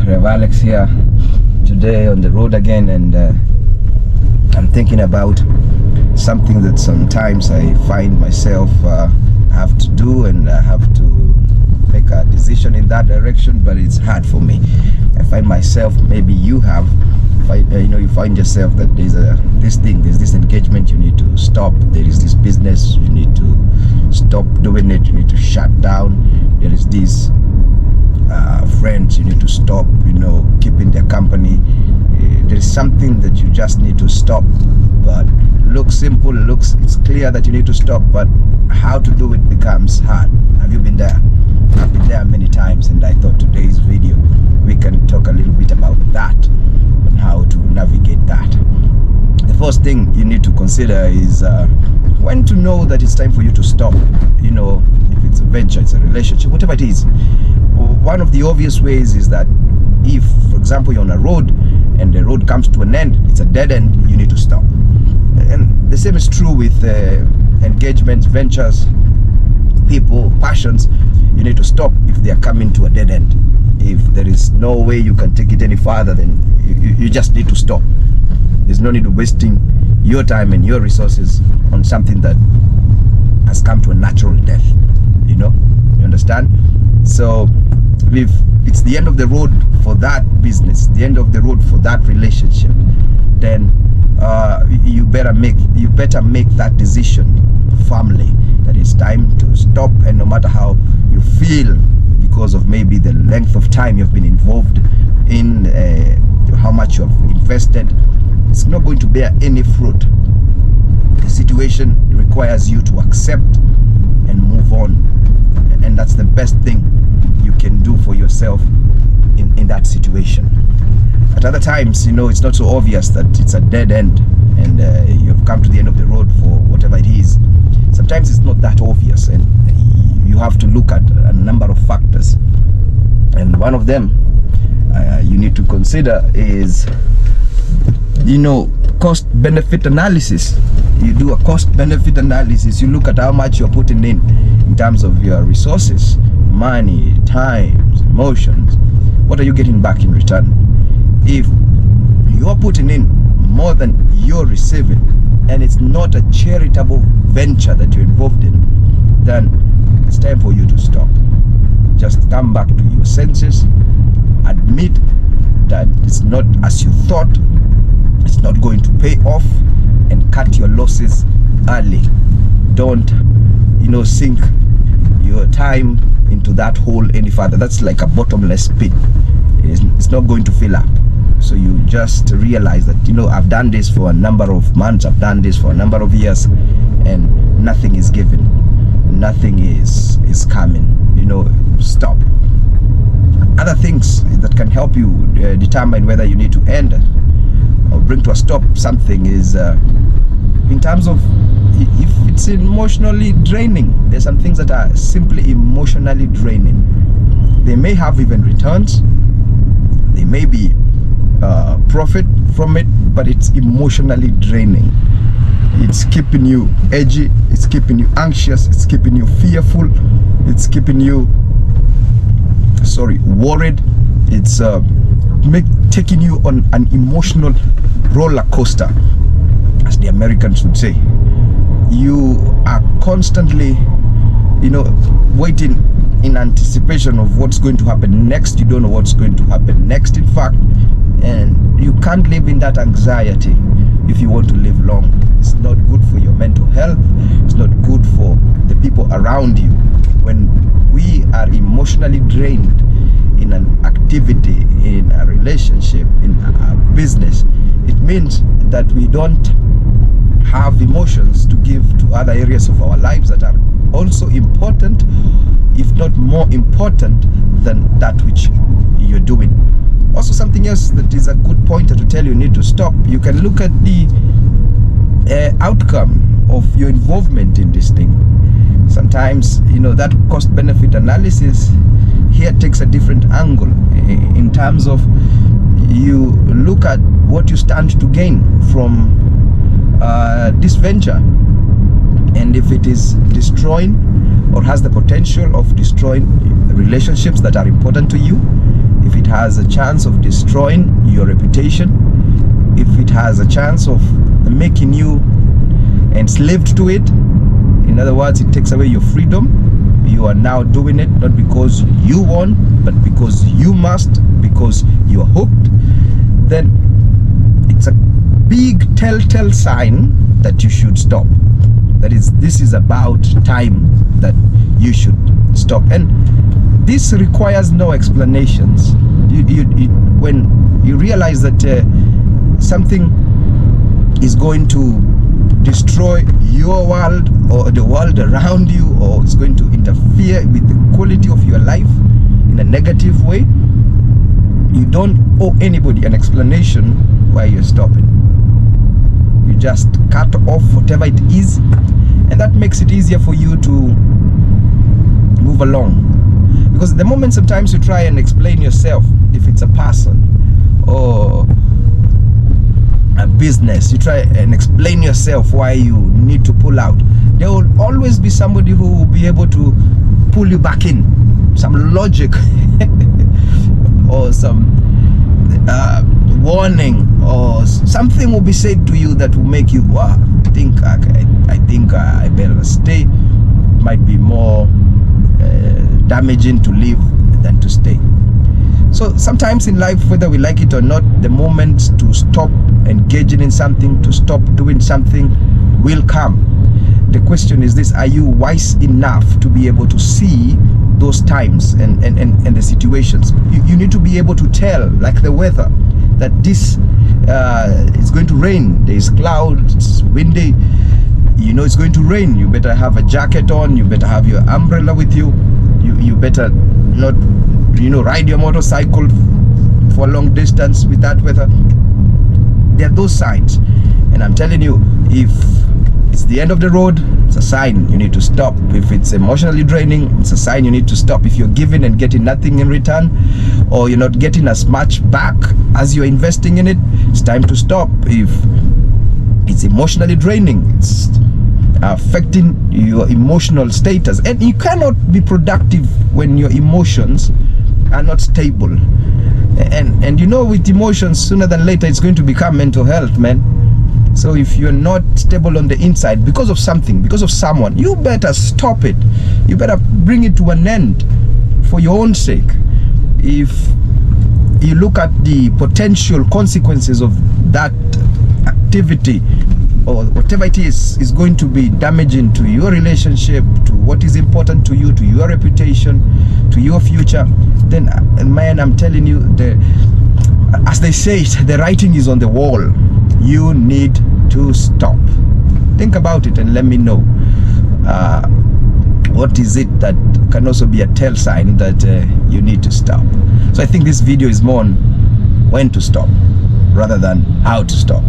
Rev Alex here today on the road again, and I'm thinking about something that sometimes I find myself have to do, and I have to make a decision in that direction, but it's hard for me. I find myself, maybe you have, you find yourself that there's this engagement you need to stop, there is this business you need to stop doing it, you need to shut down, there is this friends you need to stop, keeping their company. There is something that you just need to stop, but looks simple, it's clear that you need to stop, but how to do it becomes hard. Have you been there? I've been there many times, and I thought today's video we can talk a little bit about that and how to navigate that. The first thing you need to consider is when to know that it's time for you to stop. If it's a venture, it's a relationship, whatever it is. One of the obvious ways is that if, for example, you're on a road and the road comes to an end, it's a dead end, you need to stop. And the same is true with engagements, ventures, people, passions. You need to stop if they are coming to a dead end. If there is no way you can take it any further, then you just need to stop. There's no need of wasting your time and your resources on something that has come to a natural death. You understand? So if it's the end of the road for that business, the end of the road for that relationship, then you better make that decision firmly that it's time to stop. And no matter how you feel, because of maybe the length of time you've been involved in, how much you have invested, it's not going to bear any fruit. The situation requires you to accept and move on, and that's the best thing you can do for yourself in that situation. At other times, it's not so obvious that it's a dead end and you've come to the end of the road for whatever it is. Sometimes it's not that obvious, and you have to look at a number of factors, and one of them you need to consider is cost-benefit analysis. You do a cost-benefit analysis. You look at how much you're putting in terms of your resources, money, time, emotions. What are you getting back in return? If you're putting in more than you're receiving, and it's not a charitable venture that you're involved in, then it's time for you to stop. Just come back to your senses, admit that it's not as you thought, it's not going to pay off, and cut your losses early. Don't sink your time into that hole any further. That's like a bottomless pit. It's not going to fill up. So you just realize that I've done this for a number of months, I've done this for a number of years, and nothing is given, nothing is coming. Stop. Other things that can help you determine whether you need to end or bring to a stop something is in terms of if it's emotionally draining. There's some things that are simply emotionally draining. They may have even returns, they may be profit from it, but it's emotionally draining. It's keeping you edgy, it's keeping you anxious, it's keeping you fearful, it's keeping you worried. It's taking you on an emotional roller coaster, as the Americans would say. You are constantly waiting in anticipation of what's going to happen next. You don't know what's going to happen next, in fact, and you can't live in that anxiety if you want to live long. It's not good for your mental health, it's not good for the people around you. When we are emotionally drained in an activity, in a relationship, in a business, it means that we don't have emotions to give to other areas of our lives that are also important, if not more important than that which you're doing. Also, something else that is a good pointer to tell you need to stop. You can look at the outcome of your involvement in this thing. Sometimes that cost-benefit analysis here takes a different angle in terms of you look at what you stand to gain from this venture, and if it is destroying or has the potential of destroying relationships that are important to you, if it has a chance of destroying your reputation, if it has a chance of making you enslaved to it, in other words, it takes away your freedom, you are now doing it not because you want, but because you must, because you are hooked, then it's a big telltale sign that you should stop. That is, this is about time that you should stop. And this requires no explanations. When you realize that something is going to destroy your world or the world around you, or it's going to interfere with the quality of your life in a negative way, you don't owe anybody an explanation why you're stopping. You just cut off whatever it is, and that makes it easier for you to move along. Because the moment sometimes you try and explain yourself, if it's a person or a business, you try and explain yourself why you need to pull out, there will always be somebody who will be able to pull you back in, some logic or some warning, or something will be said to you that will make you, wow, I think I better stay. It might be more damaging to leave than to stay. So sometimes in life, whether we like it or not, the moment to stop engaging in something, to stop doing something, will come. The question is this: are you wise enough to be able to see those times and the situations? You need to be able to tell, like the weather, that this is going to rain. There is clouds, it's windy, you know it's going to rain. You better have a jacket on, you better have your umbrella with you, you better not, ride your motorcycle for a long distance with that weather. There are those signs, and I'm telling you, if it's the end of the road, it's a sign you need to stop. If it's emotionally draining, it's a sign you need to stop. If you're giving and getting nothing in return, or you're not getting as much back as you're investing in it, it's time to stop. If it's emotionally draining, it's affecting your emotional status, and you cannot be productive when your emotions are not stable. And with emotions, sooner than later it's going to become mental health, man. So if you're not stable on the inside because of something, because of someone, you better stop it. You better bring it to an end for your own sake. If you look at the potential consequences of that activity, or whatever it is going to be damaging to your relationship, to what is important to you, to your reputation, to your future, then man, I'm telling you, as they say, the writing is on the wall. You need to stop. Think about it and let me know what is it that can also be a tell sign that you need to stop. So I think this video is more on when to stop rather than how to stop.